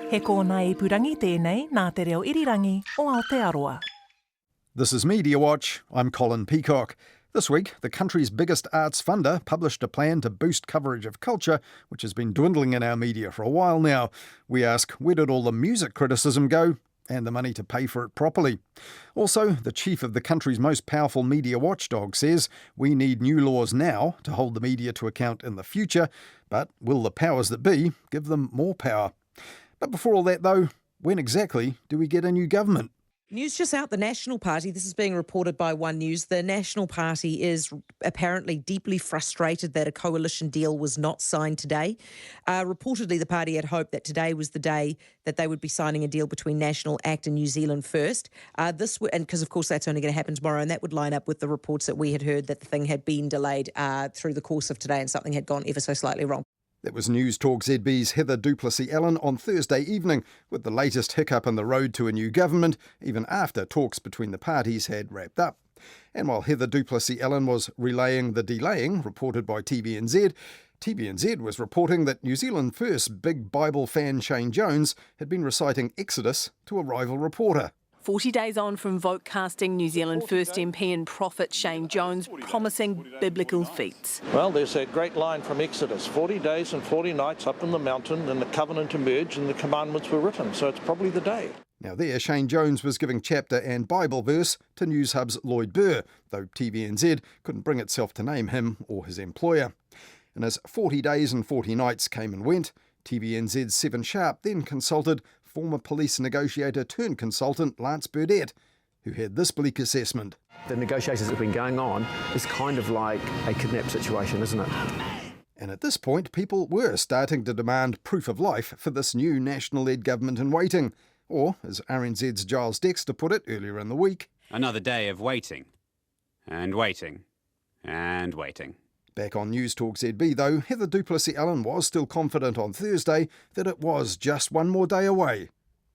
He kōna ipurangi tēnei nā te reo irirangi o Aotearoa. This is Mediawatch. I'm Colin Peacock. This week, the country's biggest arts funder published a plan to boost coverage of culture, which has been dwindling in our media for a while now. We ask, where did all the music criticism go? And the money to pay for it properly. Also, the chief of the country's most powerful media watchdog says we need new laws now to hold the media to account in the future, but will the powers that be give them more power? But before all that though, when exactly do we get a new government? News just out, the National Party, this is being reported by One News, the National Party is apparently deeply frustrated that a coalition deal was not signed today. Reportedly, the party had hoped that today was the day that they would be signing a deal between National Act and New Zealand First. And because, of course, that's only going to happen tomorrow, and that would line up with the reports that we had heard that the thing had been delayed through the course of today and something had gone ever so slightly wrong. That was News Talk ZB's Heather Duplessis-Allen on Thursday evening, with the latest hiccup in the road to a new government, even after talks between the parties had wrapped up. And while Heather Duplessis-Allen was relaying the delaying reported by TVNZ, TVNZ was reporting that New Zealand First big Bible fan Shane Jones had been reciting Exodus to a rival reporter. 40 days on from vote casting, New Zealand First MP and prophet Shane Jones promising biblical feats. Well, there's a great line from Exodus, 40 days and 40 nights up in the mountain, and the covenant emerged and the commandments were written, so it's probably the day. Now there, Shane Jones was giving chapter and Bible verse to News Hub's Lloyd Burr, though TVNZ couldn't bring itself to name him or his employer. And as 40 days and 40 nights came and went, TVNZ's 7 Sharp then consulted former police negotiator turned consultant Lance Burdett, who had this bleak assessment. The negotiations that have been going on is kind of like a kidnap situation, isn't it? And at this point, people were starting to demand proof of life for this new national-led government in waiting. Or, as RNZ's Giles Dexter put it earlier in the week, another day of waiting, and waiting, and waiting. Back on News Talk ZB, though, Heather Duplessis-Allen was still confident on Thursday that it was just one more day away.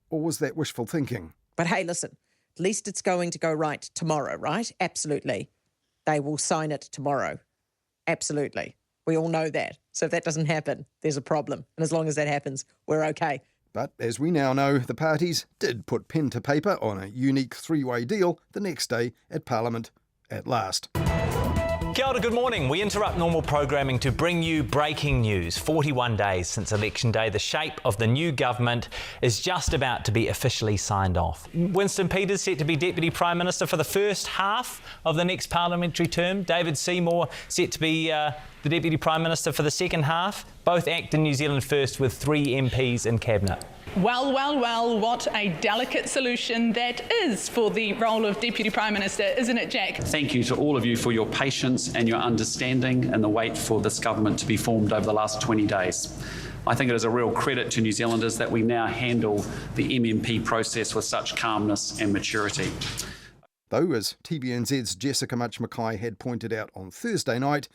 Or was that wishful thinking? But hey, listen, at least it's going to go right tomorrow, right? Absolutely. They will sign it tomorrow. Absolutely. We all know that. So if that doesn't happen, there's a problem. And as long as that happens, we're okay. But as we now know, the parties did put pen to paper on a unique three-way deal the next day at Parliament at last. Kia ora, good morning. We interrupt normal programming to bring you breaking news. 41 days since Election Day, the shape of the new government is just about to be officially signed off. Winston Peters set to be Deputy Prime Minister for the first half of the next parliamentary term. David Seymour set to be the Deputy Prime Minister for the second half. Both act in New Zealand First with 3 MPs in Cabinet. Well, well, well, what a delicate solution that is for the role of Deputy Prime Minister, isn't it, Jack? Thank you to all of you for your patience and your understanding and the wait for this government to be formed over the last 20 days. I think it is a real credit to New Zealanders that we now handle the MMP process with such calmness and maturity. Though, as TVNZ's Jessica Much-Mackay had pointed out on Thursday night,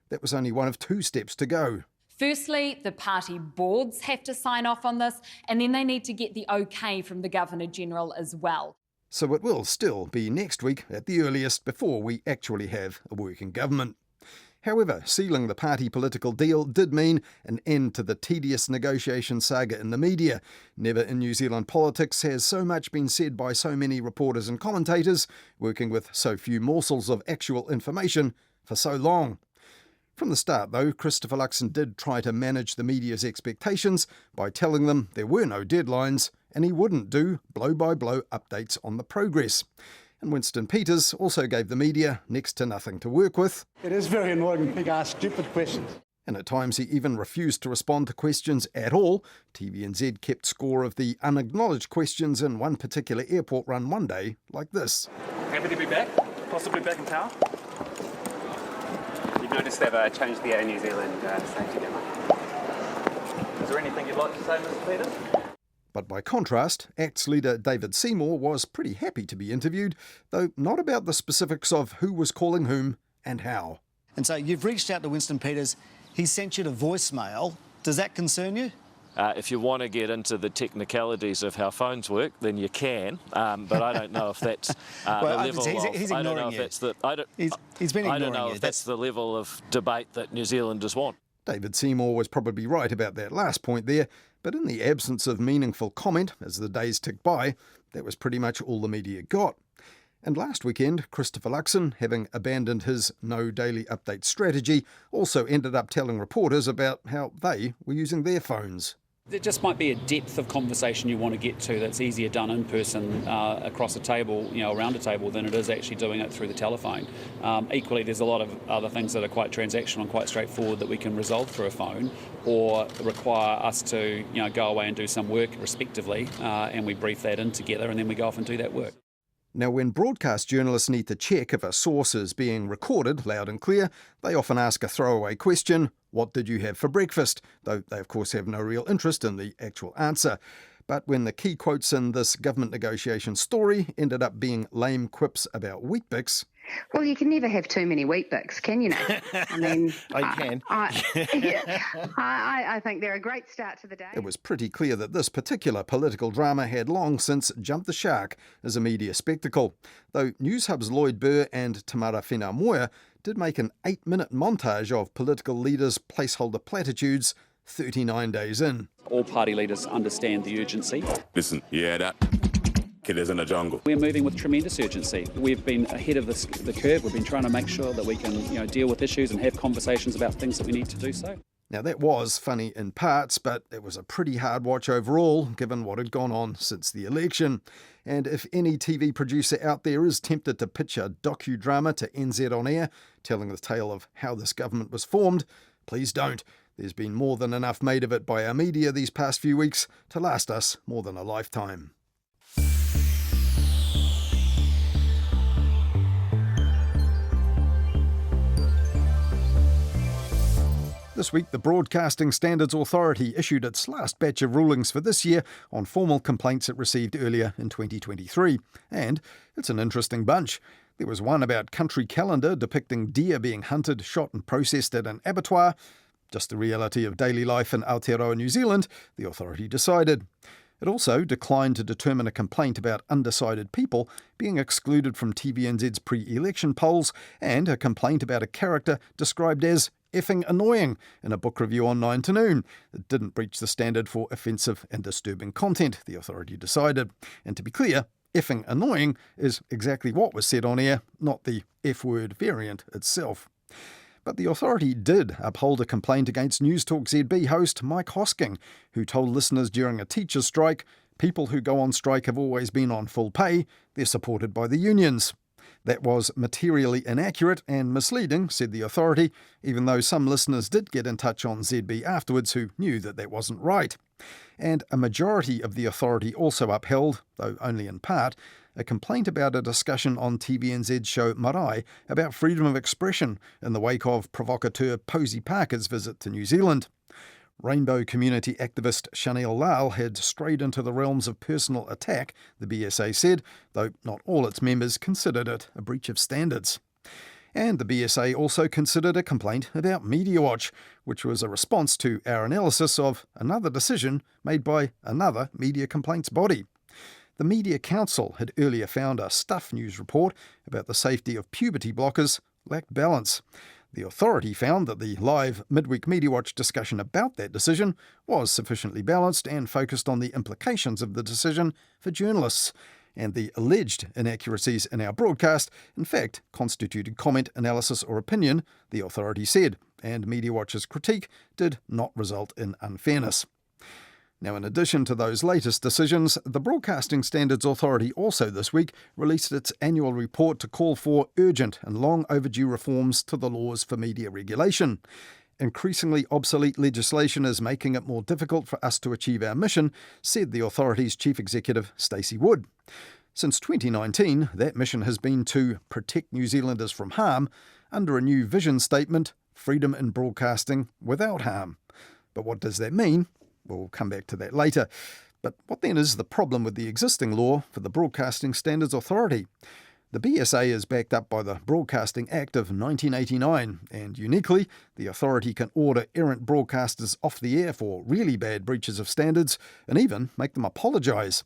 that was only one of 2 steps to go. Firstly, the party boards have to sign off on this, and then they need to get the OK from the Governor-General as well. So it will still be next week at the earliest before we actually have a working government. However, sealing the party political deal did mean an end to the tedious negotiation saga in the media. Never in New Zealand politics has so much been said by so many reporters and commentators, working with so few morsels of actual information for so long. From the start, though, Christopher Luxon did try to manage the media's expectations by telling them there were no deadlines and he wouldn't do blow-by-blow updates on the progress. And Winston Peters also gave the media next to nothing to work with. It is very annoying when people ask stupid questions. And at times he even refused to respond to questions at all. TVNZ kept score of the unacknowledged questions in one particular airport run one day like this. Happy to be back, possibly back in town. Noticed they've changed the Air New Zealand safety demo. Is there anything you'd like to say, Mr. Peters? But by contrast, ACT's leader David Seymour was pretty happy to be interviewed, though not about the specifics of who was calling whom and how. And so you've reached out to Winston Peters. He sent you a voicemail. Does that concern you? If you want to get into the technicalities of how phones work, then you can. But I don't know if that's the level he's ignoring you. He's been ignoring you. I don't know if that's the level of debate that New Zealanders want. David Seymour was probably right about that last point there, But in the absence of meaningful comment as the days ticked by, that was pretty much all the media got. And last weekend, Christopher Luxon, having abandoned his no daily update strategy, also ended up telling reporters about how they were using their phones. There just might be a depth of conversation you want to get to that's easier done in person across a table, around a table, than it is actually doing it through the telephone. Equally, there's a lot of other things that are quite transactional and quite straightforward that we can resolve through a phone, or require us to, go away and do some work respectively, and we brief that in together, and then we go off and do that work. Now, when broadcast journalists need to check if a source is being recorded loud and clear, they often ask a throwaway question, "What did you have for breakfast?" Though they, of course, have no real interest in the actual answer. But when the key quotes in this government negotiation story ended up being lame quips about Weet-Bix... Well, you can never have too many Weet-Bix, can you know? I mean... I can. I think they're a great start to the day. It was pretty clear that this particular political drama had long since jumped the shark as a media spectacle, though Newshub's Lloyd Burr and Tamara Whenā-Moia did make an 8-minute montage of political leaders' placeholder platitudes 39 days in. All party leaders understand the urgency. Listen, that killers in the jungle. We're moving with tremendous urgency. We've been ahead of the curve. We've been trying to make sure that we can, deal with issues and have conversations about things that we need to do so. Now, that was funny in parts, but it was a pretty hard watch overall, given what had gone on since the election. And if any TV producer out there is tempted to pitch a docudrama to NZ On Air, telling the tale of how this government was formed, please don't. There's been more than enough made of it by our media these past few weeks to last us more than a lifetime. This week, the Broadcasting Standards Authority issued its last batch of rulings for this year on formal complaints it received earlier in 2023. And it's an interesting bunch. There was one about country calendar depicting deer being hunted, shot and processed at an abattoir. Just the reality of daily life in Aotearoa, New Zealand, the authority decided. It also declined to determine a complaint about undecided people being excluded from TVNZ's pre-election polls, and a complaint about a character described as effing annoying in a book review on 9 to Noon. It didn't breach the standard for offensive and disturbing content, the authority decided. And to be clear, effing annoying is exactly what was said on air, not the F-word variant itself. But the authority did uphold a complaint against News Talk ZB host Mike Hosking, who told listeners during a teachers' strike, people who go on strike have always been on full pay, they're supported by the unions. That was materially inaccurate and misleading, said the authority, even though some listeners did get in touch on ZB afterwards who knew that that wasn't right. And a majority of the authority also upheld, though only in part, a complaint about a discussion on TVNZ's show Marae about freedom of expression in the wake of provocateur Posey Parker's visit to New Zealand. Rainbow community activist Chanel Lal had strayed into the realms of personal attack, the BSA said, though not all its members considered it a breach of standards. And the BSA also considered a complaint about Mediawatch, which was a response to our analysis of another decision made by another media complaints body. The Media Council had earlier found a Stuff News report about the safety of puberty blockers lacked balance. The authority found that the live midweek Mediawatch discussion about that decision was sufficiently balanced and focused on the implications of the decision for journalists. And the alleged inaccuracies in our broadcast, in fact, constituted comment, analysis or opinion, the authority said, and Mediawatch's critique did not result in unfairness. Now, in addition to those latest decisions, the Broadcasting Standards Authority also this week released its annual report to call for urgent and long overdue reforms to the laws for media regulation. Increasingly obsolete legislation is making it more difficult for us to achieve our mission, said the authority's Chief Executive Stacey Wood. Since 2019, that mission has been to protect New Zealanders from harm under a new vision statement, freedom in broadcasting without harm. But what does that mean? We'll come back to that later. But what then is the problem with the existing law for the Broadcasting Standards Authority? The BSA is backed up by the Broadcasting Act of 1989, and uniquely, the authority can order errant broadcasters off the air for really bad breaches of standards, and even make them apologise.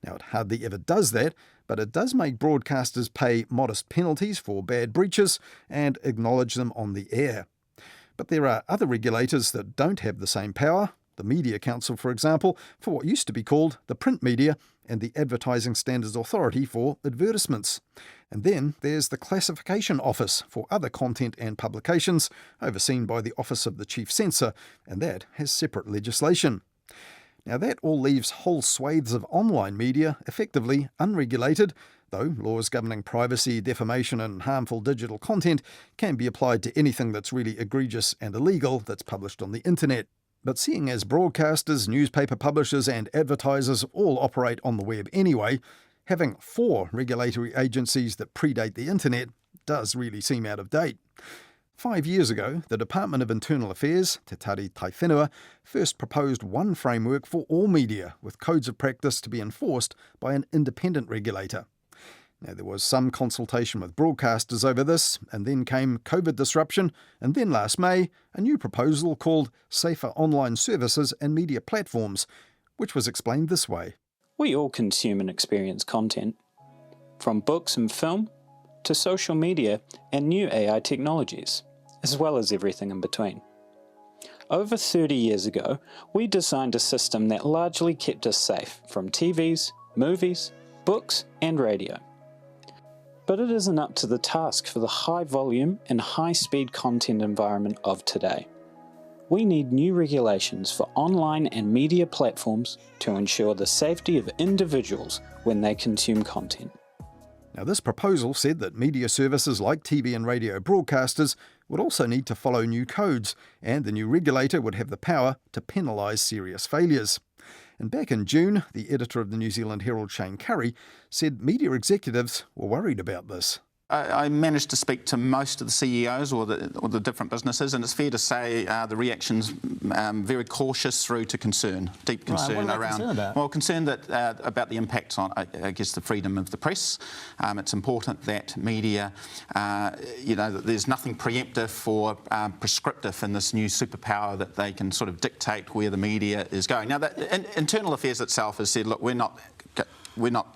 Now, it hardly ever does that, but it does make broadcasters pay modest penalties for bad breaches and acknowledge them on the air. But there are other regulators that don't have the same power, the Media Council, for example, for what used to be called the print media, and the Advertising Standards Authority for advertisements. And then there's the Classification Office for other content and publications, overseen by the Office of the Chief Censor, and that has separate legislation. Now that all leaves whole swathes of online media effectively unregulated, though laws governing privacy, defamation and harmful digital content can be applied to anything that's really egregious and illegal that's published on the internet. But seeing as broadcasters, newspaper publishers and advertisers all operate on the web anyway, having 4 regulatory agencies that predate the internet does really seem out of date. 5 years ago, the Department of Internal Affairs, Te Tari Tai Whenua, first proposed one framework for all media, with codes of practice to be enforced by an independent regulator. Now, there was some consultation with broadcasters over this, and then came COVID disruption, and then last May, a new proposal called Safer Online Services and Media Platforms, which was explained this way. We all consume and experience content, from books and film to social media and new AI technologies, as well as everything in between. Over 30 years ago, we designed a system that largely kept us safe from TVs, movies, books and radio. But it isn't up to the task for the high volume and high speed content environment of today. We need new regulations for online and media platforms to ensure the safety of individuals when they consume content. Now, this proposal said that media services like TV and radio broadcasters would also need to follow new codes, and the new regulator would have the power to penalise serious failures. And back in June, the editor of the New Zealand Herald, Shane Curry, said media executives were worried about this. I managed to speak to most of the CEOs or the different businesses, and it's fair to say the reaction's very cautious through to concern, deep concern around. Concern about the impact on, I guess, the freedom of the press. It's important that media, that there's nothing preemptive or prescriptive in this new superpower that they can sort of dictate where the media is going. Now, Internal Affairs itself has said, look, we're not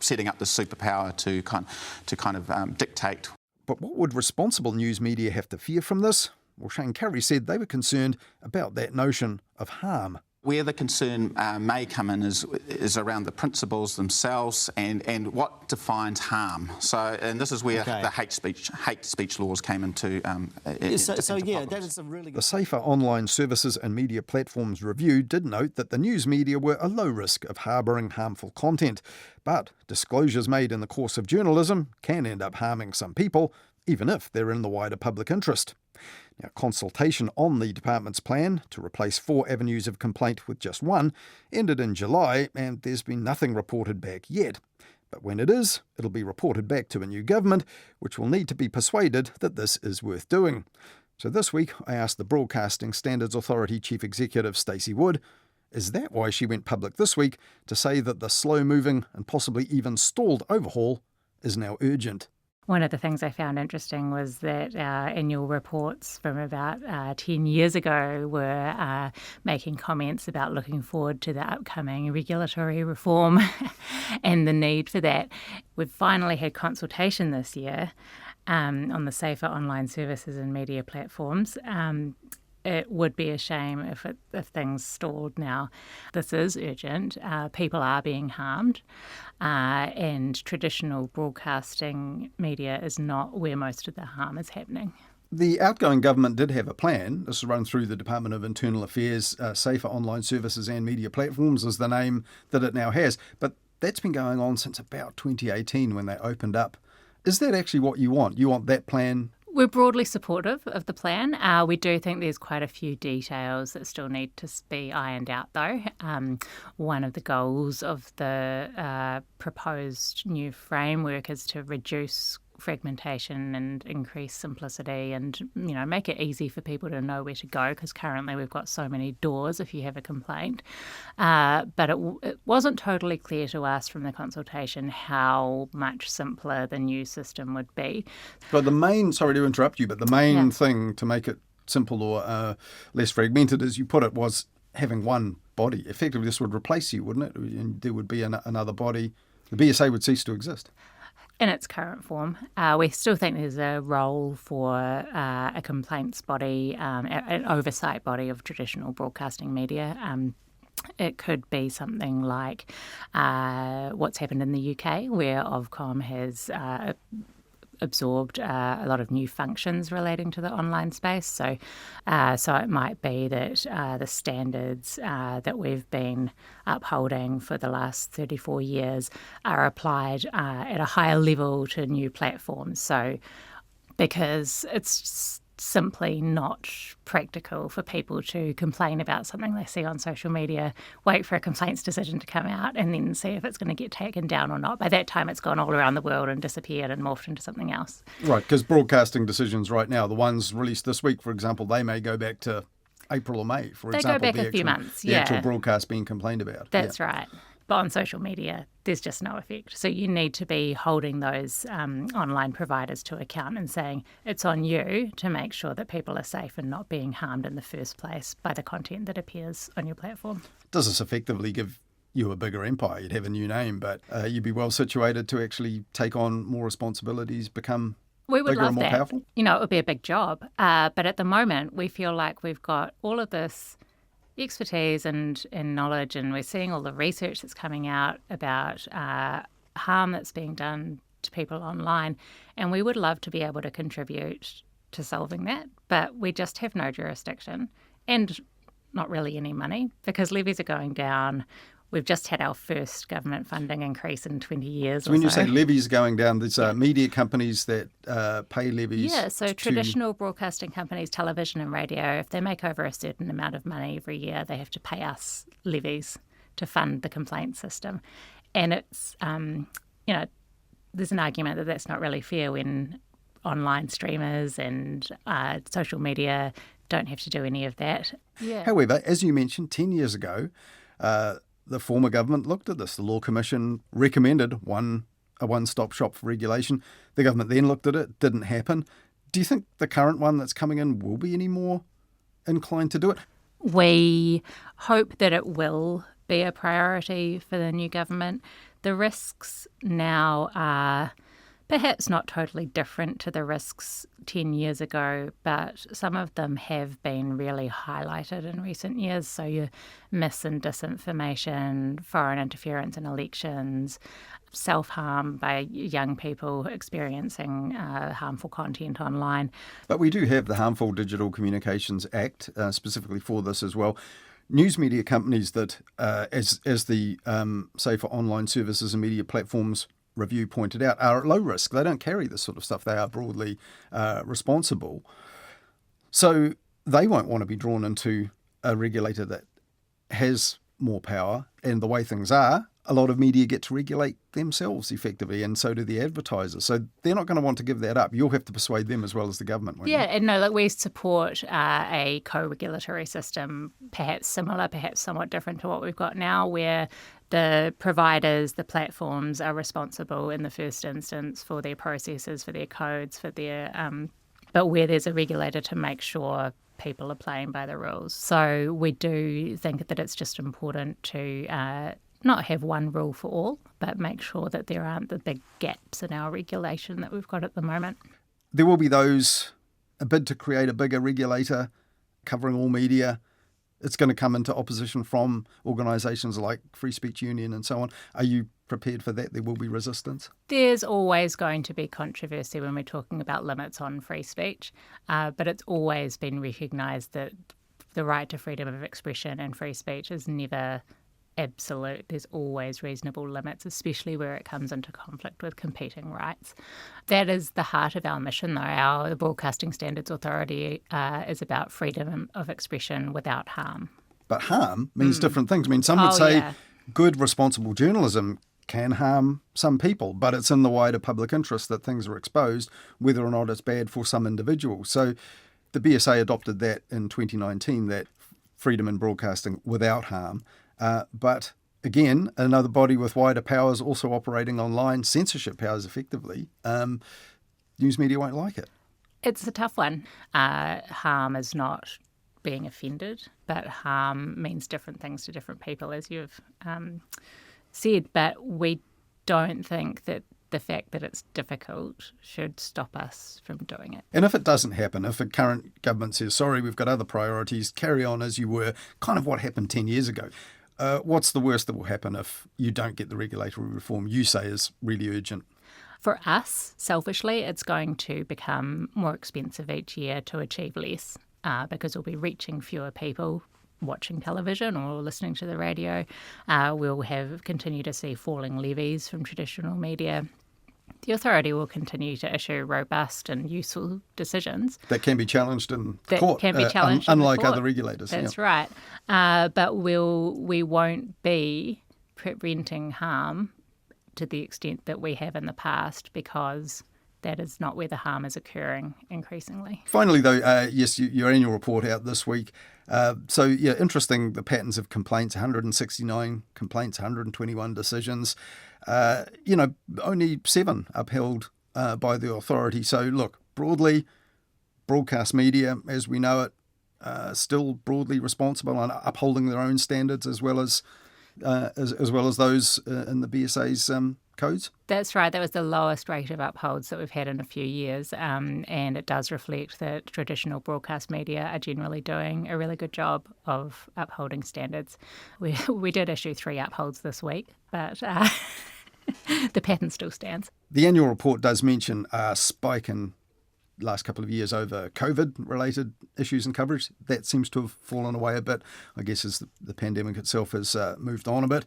setting up this superpower to kind of dictate. But what would responsible news media have to fear from this? Well, Shane Curry said they were concerned about that notion of harm. Where the concern may come in is around the principles themselves and what defines harm. So, and this is where the hate speech laws came into. That is a really good. The Safer Online Services and Media Platforms review did note that the news media were a low risk of harbouring harmful content, but disclosures made in the course of journalism can end up harming some people, even if they're in the wider public interest. Now, consultation on the department's plan to replace 4 avenues of complaint with just one ended in July, and there's been nothing reported back yet. But when it is, it'll be reported back to a new government, which will need to be persuaded that this is worth doing. So this week, I asked the Broadcasting Standards Authority Chief Executive Stacey Wood, is that why she went public this week to say that the slow-moving and possibly even stalled overhaul is now urgent? One of the things I found interesting was that our annual reports from about 10 years ago were making comments about looking forward to the upcoming regulatory reform and the need for that. We've finally had consultation this year on the Safer Online Services and Media Platforms. It would be a shame if things stalled now. This is urgent. People are being harmed, and traditional broadcasting media is not where most of the harm is happening. The outgoing government did have a plan. This is run through the Department of Internal Affairs. Safer Online Services and Media Platforms is the name that it now has. But that's been going on since about 2018 when they opened up. Is that actually what you want? You want that plan? We're broadly supportive of the plan. We do think there's quite a few details that still need to be ironed out, though. One of the goals of the proposed new framework is to reduce fragmentation and increase simplicity and, make it easy for people to know where to go, because currently we've got so many doors if you have a complaint. But it wasn't totally clear to us from the consultation how much simpler the new system would be. But sorry to interrupt you, but the main thing to make it simple or less fragmented, as you put it, was having one body. Effectively, this would replace you, wouldn't it? And there would be another body. The BSA would cease to exist. In its current form. We still think there's a role for a complaints body, an oversight body of traditional broadcasting media. It could be something like what's happened in the UK, where Ofcom has absorbed a lot of new functions relating to the online space. So it might be that the standards that we've been upholding for the last 34 years are applied at a higher level to new platforms. So because it's simply not practical for people to complain about something they see on social media, wait for a complaints decision to come out and then see if it's going to get taken down or not. By that time, it's gone all around the world and disappeared and morphed into something else. Right, because broadcasting decisions right now, the ones released this week, for example, they may go back to April or May, for example. They go back a few months, the actual broadcast being complained about. That's right. But on social media, there's just no effect. So you need to be holding those online providers to account and saying it's on you to make sure that people are safe and not being harmed in the first place by the content that appears on your platform. Does this effectively give you a bigger empire? You'd have a new name, but you'd be well situated to actually take on more responsibilities, become we would bigger love and more that. powerful? You know, it would be a big job. But at the moment, we feel like we've got all of this expertise and knowledge, and we're seeing all the research that's coming out about harm that's being done to people online, and we would love to be able to contribute to solving that, but we just have no jurisdiction and not really any money because levies are going down. We've just had our first government funding increase in 20 years. So when you say levies going down, there's media companies that pay levies. Yeah, so traditional broadcasting companies, television and radio, if they make over a certain amount of money every year, they have to pay us levies to fund the complaint system. And it's, there's an argument that that's not really fair when online streamers and social media don't have to do any of that. Yeah. However, as you mentioned, 10 years ago, the former government looked at this. The Law Commission recommended a one-stop shop for regulation. The government then looked at it, didn't happen. Do you think the current one that's coming in will be any more inclined to do it? We hope that it will be a priority for the new government. The risks now are perhaps not totally different to the risks 10 years ago, but some of them have been really highlighted in recent years. So your mis and disinformation, foreign interference in elections, self-harm by young people experiencing harmful content online. But we do have the Harmful Digital Communications Act specifically for this as well. News media companies that, as the Safer Online Services and Media Platforms review pointed out, are at low risk. They don't carry this sort of stuff. They are broadly responsible. So they won't want to be drawn into a regulator that has more power. And the way things are, a lot of media get to regulate themselves effectively, and so do the advertisers. So they're not going to want to give that up. You'll have to persuade them as well as the government, won't you? Yeah, and no, we support a co-regulatory system, perhaps similar, perhaps somewhat different to what we've got now, where the providers, the platforms are responsible in the first instance for their processes, for their codes, for their but where there's a regulator to make sure people are playing by the rules. So we do think that it's just important to not have one rule for all, but make sure that there aren't the big gaps in our regulation that we've got at the moment. There will be those, a bid to create a bigger regulator covering all media. It's going to come into opposition from organisations like Free Speech Union and so on. Are you prepared for that? There will be resistance? There's always going to be controversy when we're talking about limits on free speech, but it's always been recognised that the right to freedom of expression and free speech is never absolute. There's always reasonable limits, especially where it comes into conflict with competing rights. That is the heart of our mission, though. Our Broadcasting Standards Authority is about freedom of expression without harm. But harm means different things. I mean, some would say good, responsible journalism can harm some people, but it's in the wider public interest that things are exposed, whether or not it's bad for some individuals. So the BSA adopted that in 2019, that freedom in broadcasting without harm. But again, another body with wider powers also operating online, censorship powers effectively, news media won't like it. It's a tough one. Harm is not being offended, but harm means different things to different people, as you've said. But we don't think that the fact that it's difficult should stop us from doing it. And if it doesn't happen, if the current government says, sorry, we've got other priorities, carry on as you were, kind of what happened 10 years ago, What's the worst that will happen if you don't get the regulatory reform you say is really urgent? For us, selfishly, it's going to become more expensive each year to achieve less because we'll be reaching fewer people watching television or listening to the radio. We'll continue to see falling levies from traditional media. The authority will continue to issue robust and useful decisions. That can be challenged in that court. Can be challenged in unlike court. other regulators. That's right. But we won't be preventing harm to the extent that we have in the past, because that is not where the harm is occurring increasingly. Finally, though, yes, your annual report out this week. Interesting, the patterns of complaints, 169 complaints, 121 decisions. Only 7 upheld by the authority. So, look, broadly, broadcast media, as we know it, still broadly responsible and upholding their own standards as well as those in the BSA's codes? That's right. That was the lowest rate of upholds that we've had in a few years, and it does reflect that traditional broadcast media are generally doing a really good job of upholding standards. We did issue 3 upholds this week, but the pattern still stands. The annual report does mention a spike in last couple of years over COVID-related issues and coverage. That seems to have fallen away a bit, I guess, as the pandemic itself has moved on a bit.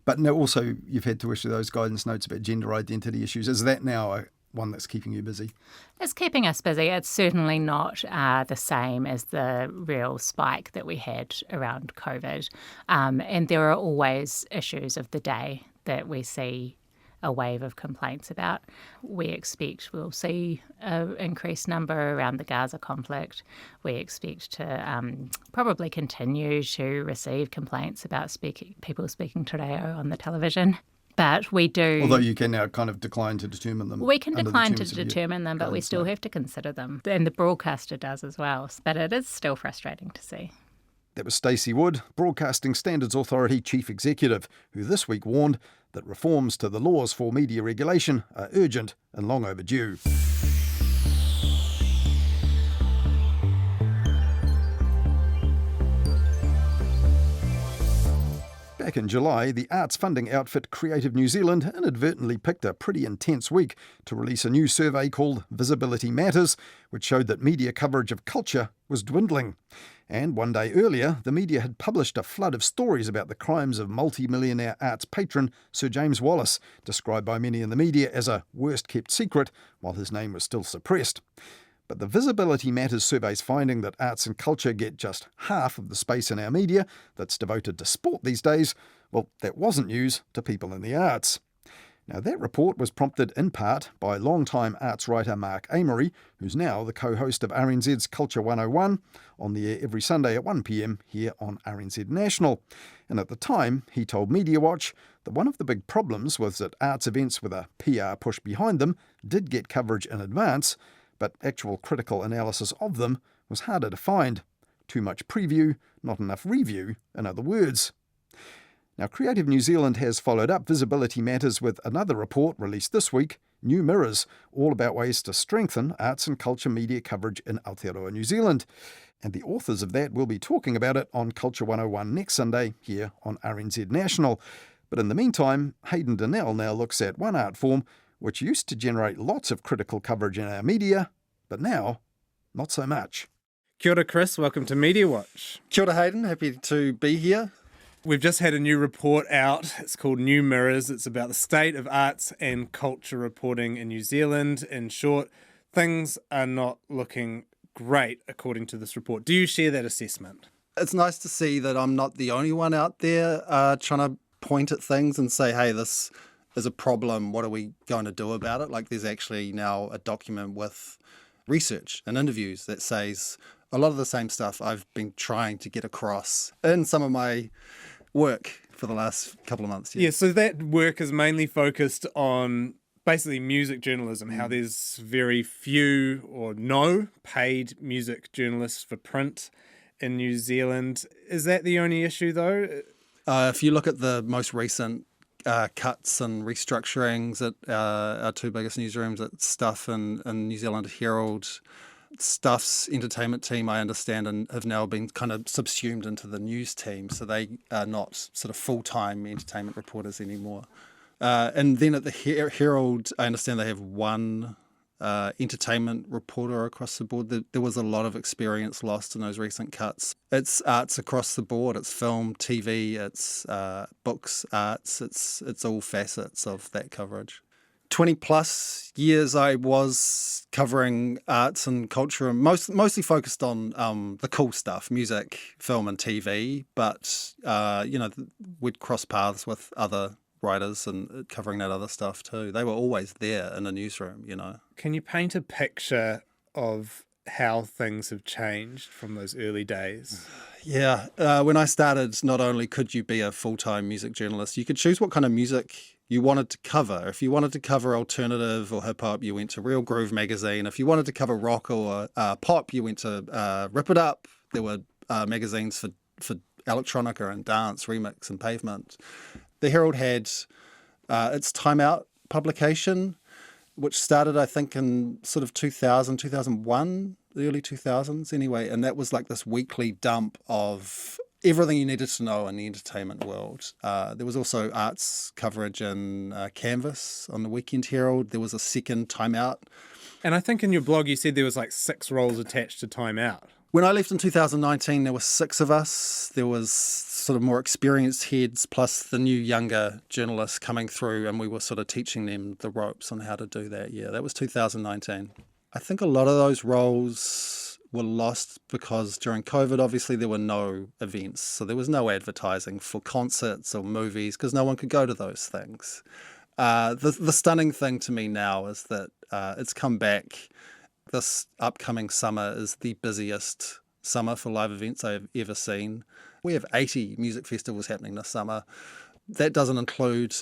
But now also you've had to issue those guidance notes about gender identity issues. Is that now one that's keeping you busy? It's keeping us busy. It's certainly not the same as the real spike that we had around COVID. And there are always issues of the day that we see a wave of complaints about. We expect we'll see an increased number around the Gaza conflict. We expect to probably continue to receive complaints about people speaking Te Reo on the television. But we do... Although you can now kind of decline to determine them. We can decline to determine them, but we still have to consider them. And the broadcaster does as well. But it is still frustrating to see. That was Stacey Wood, Broadcasting Standards Authority Chief Executive, who this week warned that reforms to the laws for media regulation are urgent and long overdue. Back in July, the arts funding outfit Creative New Zealand inadvertently picked a pretty intense week to release a new survey called Visibility Matters, which showed that media coverage of culture was dwindling. And one day earlier, the media had published a flood of stories about the crimes of multi-millionaire arts patron Sir James Wallace, described by many in the media as a worst-kept secret while his name was still suppressed. But the Visibility Matters survey's finding that arts and culture get just half of the space in our media that's devoted to sport these days, well, that wasn't news to people in the arts. Now, that report was prompted in part by longtime arts writer Mark Amery, who's now the co-host of RNZ's Culture 101, on the air every Sunday at 1 p.m. here on RNZ National. And at the time, he told Mediawatch that one of the big problems was that arts events with a PR push behind them did get coverage in advance, but actual critical analysis of them was harder to find. Too much preview, not enough review, in other words. Now, Creative New Zealand has followed up Visibility Matters with another report released this week, New Mirrors, all about ways to strengthen arts and culture media coverage in Aotearoa, New Zealand. And the authors of that will be talking about it on Culture 101 next Sunday here on RNZ National. But in the meantime, Hayden Donnell now looks at one art form which used to generate lots of critical coverage in our media, but now, not so much. Kia ora, Chris. Welcome to Mediawatch. Kia ora, Hayden. Happy to be here. We've just had a new report out. It's called New Mirrors. It's about the state of arts and culture reporting in New Zealand. In short, things are not looking great, according to this report. Do you share that assessment? It's nice to see that I'm not the only one out there trying to point at things and say, hey, this is a problem. What are we going to do about it? Like, there's actually now a document with research and interviews that says a lot of the same stuff I've been trying to get across in some of my work for the last couple of months. Yeah, so that work is mainly focused on basically music journalism, how there's very few or no paid music journalists for print in New Zealand. Is that the only issue, though? If you look at the most recent cuts and restructurings at our 2 biggest newsrooms, at Stuff and New Zealand Herald, Stuff's entertainment team, I understand, and have now been kind of subsumed into the news team, so they are not sort of full-time entertainment reporters anymore. And then at the Herald, I understand they have one entertainment reporter across the board. There was a lot of experience lost in those recent cuts. It's arts across the board. It's film, TV, it's books, arts. It's all facets of that coverage. 20 plus years I was covering arts and culture, and mostly focused on the cool stuff, music, film and TV, but we'd cross paths with other writers and covering that other stuff too. They were always there in the newsroom, Can you paint a picture of how things have changed from those early days? Yeah, when I started, not only could you be a full-time music journalist, you could choose what kind of music you wanted to cover. If you wanted to cover alternative or hip-hop, you went to Real Groove magazine. If you wanted to cover rock or pop, you went to Rip It Up. There were magazines for electronica and dance, remix and pavement. The Herald had its Time Out publication, which started, I think, in sort of 2000, 2001, the early 2000s anyway, and that was like this weekly dump of everything you needed to know in the entertainment world. There was also arts coverage in Canvas on the Weekend Herald. There was a second Time Out. And I think in your blog you said there was like 6 roles attached to Time Out. When I left in 2019, there were 6 of us. There was sort of more experienced heads plus the new younger journalists coming through, and we were sort of teaching them the ropes on how to do that. Yeah, that was 2019. I think a lot of those roles were lost because during COVID, obviously, there were no events. So there was no advertising for concerts or movies because no one could go to those things. The stunning thing to me now is that it's come back. This upcoming summer is the busiest summer for live events I've ever seen. We have 80 music festivals happening this summer. That doesn't include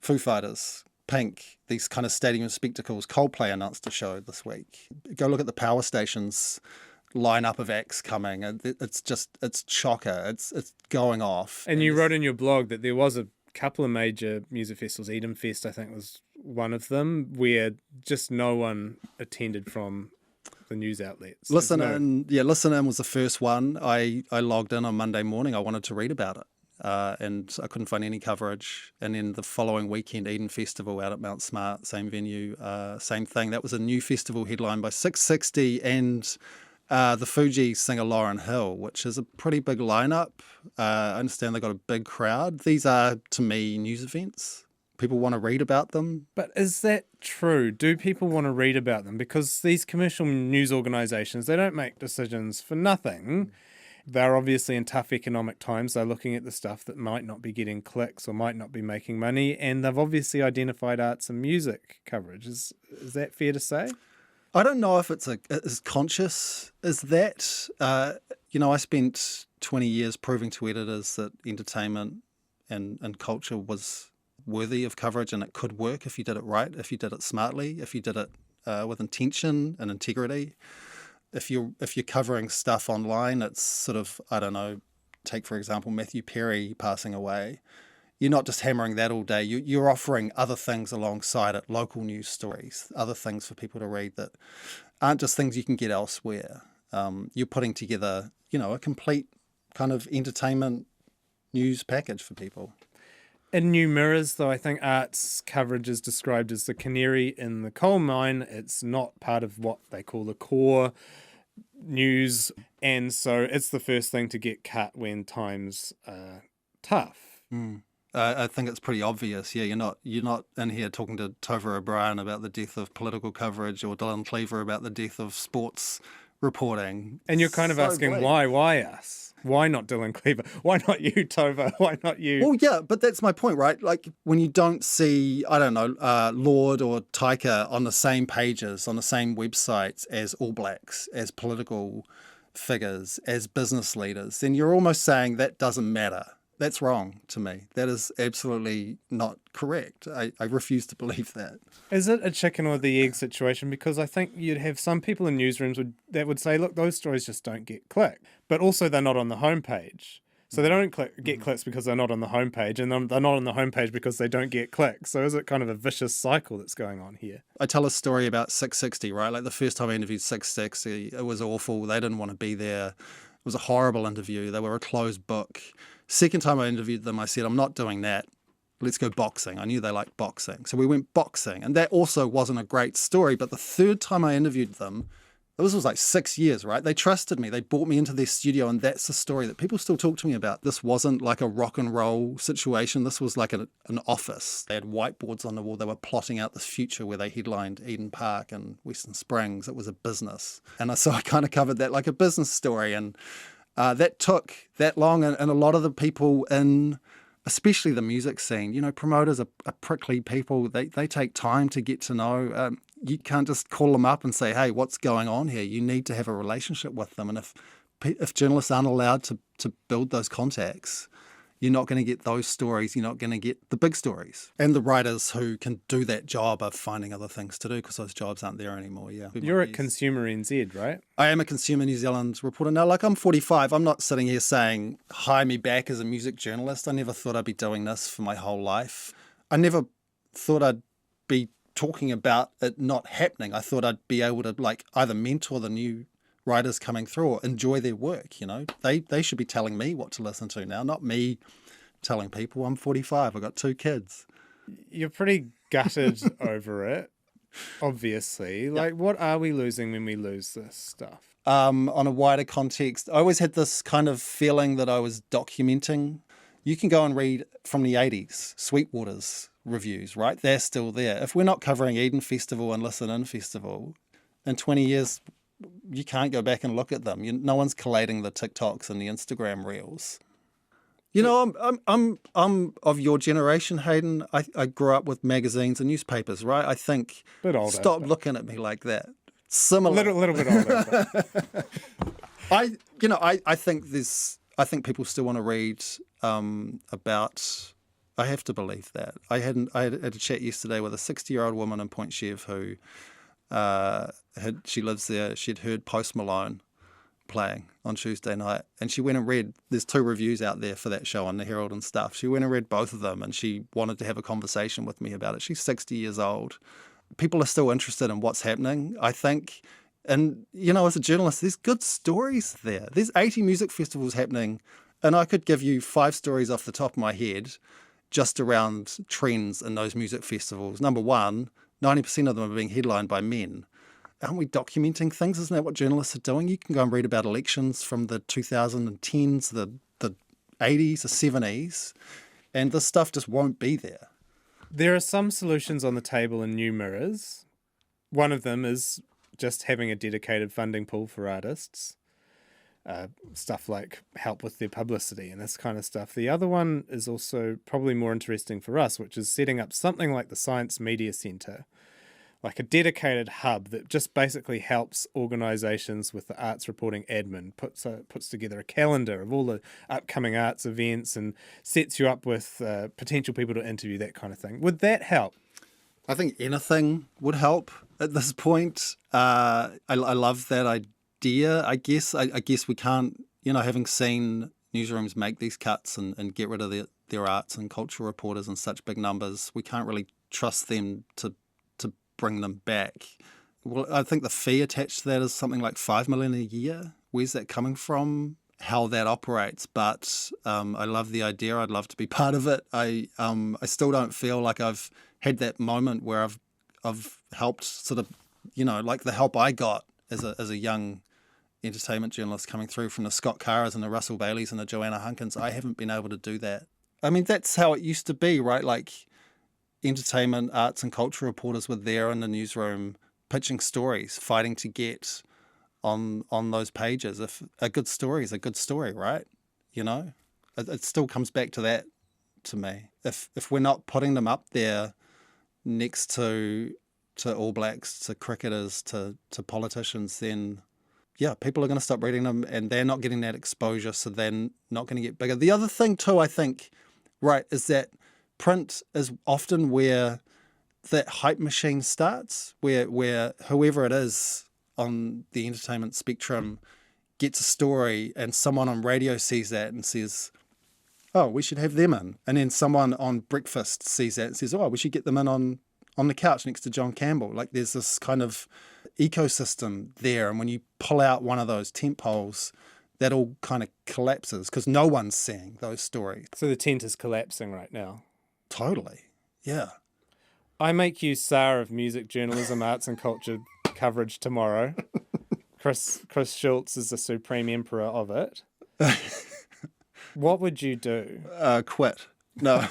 Foo Fighters, Pink, these kind of stadium spectacles. Coldplay announced a show this week. Go look at the power stations lineup of acts coming. It's chocker. It's going off. And you wrote in your blog that there was a couple of major music festivals. Eden Fest, I think, was one of them, where just no one attended from the news outlets. Listen In was the first one. I logged in on Monday morning. I wanted to read about it, and I couldn't find any coverage. And then the following weekend, Eden Festival out at Mount Smart, same venue, same thing. That was a new festival headlined by 660 and the Fuji singer Lauryn Hill, which is a pretty big lineup. I understand they got a big crowd. These are, to me, news events. People want to read about them. But is that true? Do people want to read about them? Because these commercial news organisations, they don't make decisions for nothing. They're obviously in tough economic times. They're looking at the stuff that might not be getting clicks or might not be making money. And they've obviously identified arts and music coverage. Is that fair to say? I don't know if it's as conscious as that. I spent 20 years proving to editors that entertainment and culture was worthy of coverage, and it could work if you did it right, if you did it smartly, if you did it with intention and integrity. If you're covering stuff online, it's sort of, I don't know, take for example Matthew Perry passing away. You're not just hammering that all day. You're offering other things alongside it, local news stories, other things for people to read that aren't just things you can get elsewhere. You're putting together, a complete kind of entertainment news package for people. In New Mirrors, though, I think arts coverage is described as the canary in the coal mine. It's not part of what they call the core news, and so it's the first thing to get cut when times are tough. I think it's pretty obvious. Yeah, you're not in here talking to Tova O'Brien about the death of political coverage or Dylan Cleaver about the death of sports reporting. And you're kind of asking why us? Why not Dylan Cleaver? Why not you, Tova? Why not you? Well, yeah, but that's my point, right? Like when you don't see, I don't know, Lord or Taika on the same pages, on the same websites as All Blacks, as political figures, as business leaders, then you're almost saying that doesn't matter. That's wrong to me. That is absolutely not correct. I refuse to believe that. Is it a chicken or the egg situation? Because I think you'd have some people in newsrooms that would say, look, those stories just don't get clicked. But also they're not on the homepage. So they don't get clicks because they're not on the homepage, and they're not on the homepage because they don't get clicks. So is it kind of a vicious cycle that's going on here? I tell a story about 660, right? Like the first time I interviewed 660, it was awful. They didn't want to be there. It was a horrible interview. They were a closed book. Second time I interviewed them, I said, I'm not doing that. Let's go boxing. I knew they liked boxing. So we went boxing. And that also wasn't a great story. But the third time I interviewed them, this was like 6 years, right? They trusted me. They brought me into their studio. And that's the story that people still talk to me about. This wasn't like a rock and roll situation. This was like an office. They had whiteboards on the wall. They were plotting out this future where they headlined Eden Park and Western Springs. It was a business. And so I kind of covered that like a business story. And that took that long. And a lot of the people in, especially the music scene, you know, promoters are prickly people. They take time to get to know. You can't just call them up and say, hey, what's going on here? You need to have a relationship with them. And if journalists aren't allowed to build those contacts, you're not going to get those stories. You're not going to get the big stories. And the writers who can do that job are finding other things to do because those jobs aren't there anymore. Yeah. You're at Consumer NZ, right? I am a Consumer New Zealand reporter. Now, like I'm 45. I'm not sitting here saying, hire me back as a music journalist. I never thought I'd be doing this for my whole life. I never thought I'd be talking about it not happening. I thought I'd be able to like either mentor the new writers coming through or enjoy their work. You know, they should be telling me what to listen to now, not me telling people. I'm 45. I've got 2 kids. You're pretty gutted over it, obviously. Like, what are we losing when we lose this stuff? On a wider context, I always had this kind of feeling that I was documenting. You can go and read from the 80s, Sweetwater's reviews, right? They're still there. If we're not covering Eden Festival and Listen In Festival, in 20 years, you can't go back and look at them. No one's collating the TikToks and the Instagram reels. You know, I'm of your generation, Hayden. I grew up with magazines and newspapers, right? I think. Bit older. Stop looking at me like that. Similar. Little bit older. I think people still want to read about. I have to believe that. I had a chat yesterday with a 60-year-old woman in Point Chev who she lives there. She'd heard Post Malone playing on Tuesday night, and she went and read. There's 2 reviews out there for that show on the Herald and stuff. She went and read both of them, and she wanted to have a conversation with me about it. She's 60 years old. People are still interested in what's happening, I think. And you know, as a journalist, there's good stories there. There's 80 music festivals happening, and I could give you 5 stories off the top of my head just around trends in those music festivals. Number one, 90% of them are being headlined by men. Aren't we documenting things? Isn't that what journalists are doing? You can go and read about elections from the 2010s, the 80s, the 70s, and this stuff just won't be there. There are some solutions on the table in New Mirrors. One of them is just having a dedicated funding pool for artists. Stuff like help with their publicity and this kind of stuff. The other one is also probably more interesting for us, which is setting up something like the Science Media Centre, like a dedicated hub that just basically helps organisations with the arts reporting admin, puts together a calendar of all the upcoming arts events and sets you up with potential people to interview, that kind of thing. Would that help? I think anything would help at this point. I love that idea. I guess we can't, having seen newsrooms make these cuts and get rid of their arts and culture reporters in such big numbers, we can't really trust them to bring them back. Well, I think the fee attached to that is something like $5 million a year. Where's that coming from? How that operates? But I love the idea. I'd love to be part of it. I still don't feel like I've had that moment where I've helped sort of, like the help I got as a young entertainment journalist coming through from the Scott Caras and the Russell Baileys and the Joanna Hunkins. I haven't been able to do that. I mean, that's how it used to be, right? Like entertainment, arts and culture reporters were there in the newsroom pitching stories, fighting to get on those pages. If a good story is a good story, right? It still comes back to that to me. If we're not putting them up there next to All Blacks, to cricketers, to politicians, then yeah, people are going to stop reading them and they're not getting that exposure, so they're not going to get bigger. The other thing too, I think, right, is that print is often where that hype machine starts, where whoever it is on the entertainment spectrum gets a story and someone on radio sees that and says, oh, we should have them in. And then someone on breakfast sees that and says, oh, we should get them in on the couch next to John Campbell. Like there's this kind of ecosystem there. And when you pull out one of those tent poles, that all kind of collapses because no one's seeing those stories. So the tent is collapsing right now. Totally. Yeah. I make you Tsar of music journalism, arts and culture coverage tomorrow. Chris Schultz is the supreme emperor of it. What would you do? Quit. No.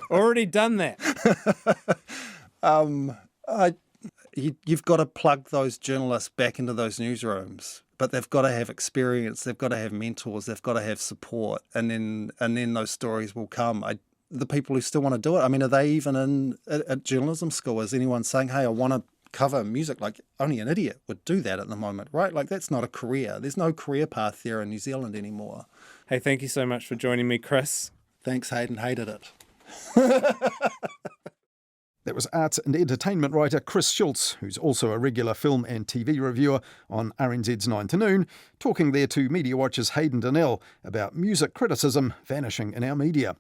Already done that. You've got to plug those journalists back into those newsrooms, but they've got to have experience. They've got to have mentors. They've got to have support, and then those stories will come. The people who still want to do it. I mean, are they even at journalism school? Is anyone saying, "Hey, I want to cover music"? Like only an idiot would do that at the moment, right? Like that's not a career. There's no career path there in New Zealand anymore. Hey, thank you so much for joining me, Chris. Thanks, Hayden. Hated it. That was arts and entertainment writer Chris Schultz, who's also a regular film and TV reviewer on RNZ's 9 to Noon, talking there to Mediawatch's Hayden Donnell about music criticism vanishing in our media.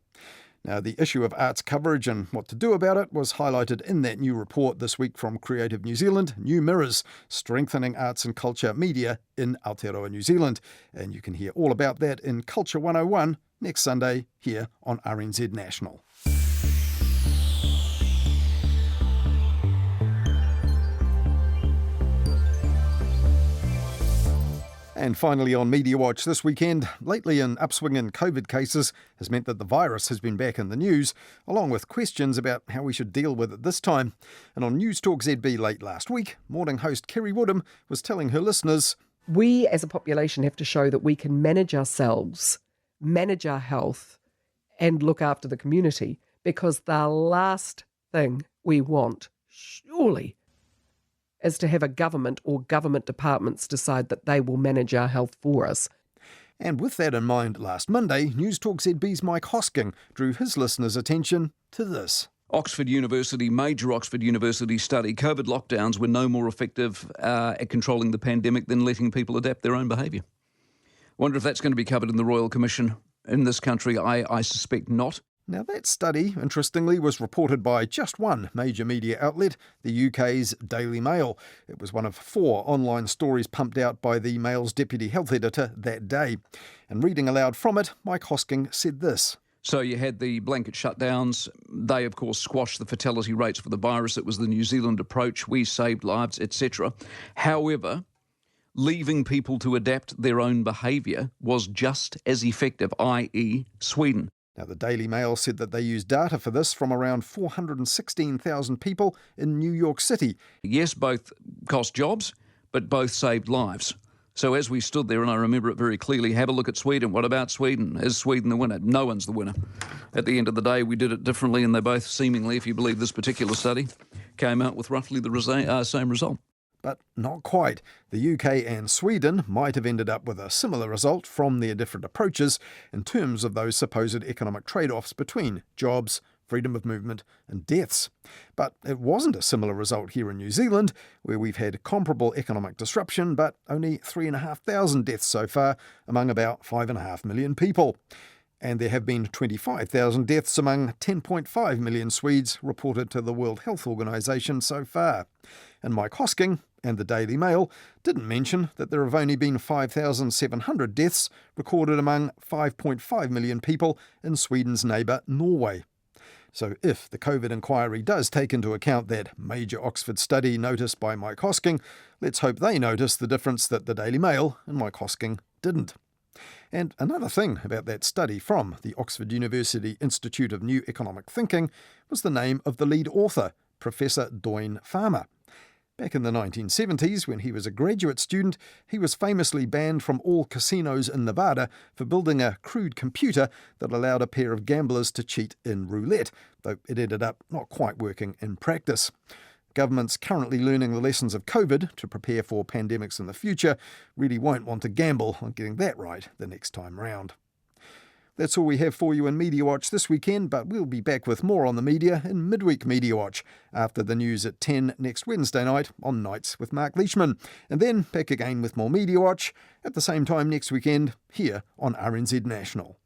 Now, the issue of arts coverage and what to do about it was highlighted in that new report this week from Creative New Zealand, New Mirrors, Strengthening Arts and Culture Media in Aotearoa, New Zealand. And you can hear all about that in Culture 101 next Sunday here on RNZ National. And finally on Mediawatch this weekend, lately an upswing in COVID cases has meant that the virus has been back in the news, along with questions about how we should deal with it this time. And on News Talk ZB late last week, morning host Kerry Woodham was telling her listeners, we as a population have to show that we can manage ourselves, manage our health, and look after the community, because the last thing we want, surely, is to have a government or government departments decide that they will manage our health for us. And with that in mind, last Monday, News Talk ZB's Mike Hosking drew his listeners' attention to this. Major Oxford University study, COVID lockdowns were no more effective at controlling the pandemic than letting people adapt their own behaviour. Wonder if that's going to be covered in the Royal Commission in this country. I suspect not. Now, that study, interestingly, was reported by just one major media outlet, the UK's Daily Mail. It was one of 4 online stories pumped out by the Mail's deputy health editor that day. And reading aloud from it, Mike Hosking said this. So you had the blanket shutdowns. They, of course, squashed the fatality rates for the virus. It was the New Zealand approach. We saved lives, etc. However, leaving people to adapt their own behaviour was just as effective, i.e. Sweden. Now, the Daily Mail said that they used data for this from around 416,000 people in New York City. Yes, both cost jobs, but both saved lives. So as we stood there, and I remember it very clearly, have a look at Sweden. What about Sweden? Is Sweden the winner? No one's the winner. At the end of the day, we did it differently, and they both seemingly, if you believe this particular study, came out with roughly the same result. But not quite. The UK and Sweden might have ended up with a similar result from their different approaches in terms of those supposed economic trade-offs between jobs, freedom of movement and deaths. But it wasn't a similar result here in New Zealand, where we've had comparable economic disruption, but only 3,500 deaths so far among about 5.5 million people. And there have been 25,000 deaths among 10.5 million Swedes reported to the World Health Organization so far. And Mike Hosking and the Daily Mail didn't mention that there have only been 5,700 deaths recorded among 5.5 million people in Sweden's neighbour Norway. So if the COVID inquiry does take into account that major Oxford study noticed by Mike Hosking, let's hope they notice the difference that the Daily Mail and Mike Hosking didn't. And another thing about that study from the Oxford University Institute of New Economic Thinking was the name of the lead author, Professor Doyne Farmer. Back in the 1970s, when he was a graduate student, he was famously banned from all casinos in Nevada for building a crude computer that allowed a pair of gamblers to cheat in roulette, though it ended up not quite working in practice. Governments currently learning the lessons of COVID to prepare for pandemics in the future really won't want to gamble on getting that right the next time round. That's all we have for you in Mediawatch this weekend, but we'll be back with more on the media in Midweek Mediawatch after the news at 10 next Wednesday night on Nights with Mark Leishman. And then back again with more Mediawatch at the same time next weekend here on RNZ National.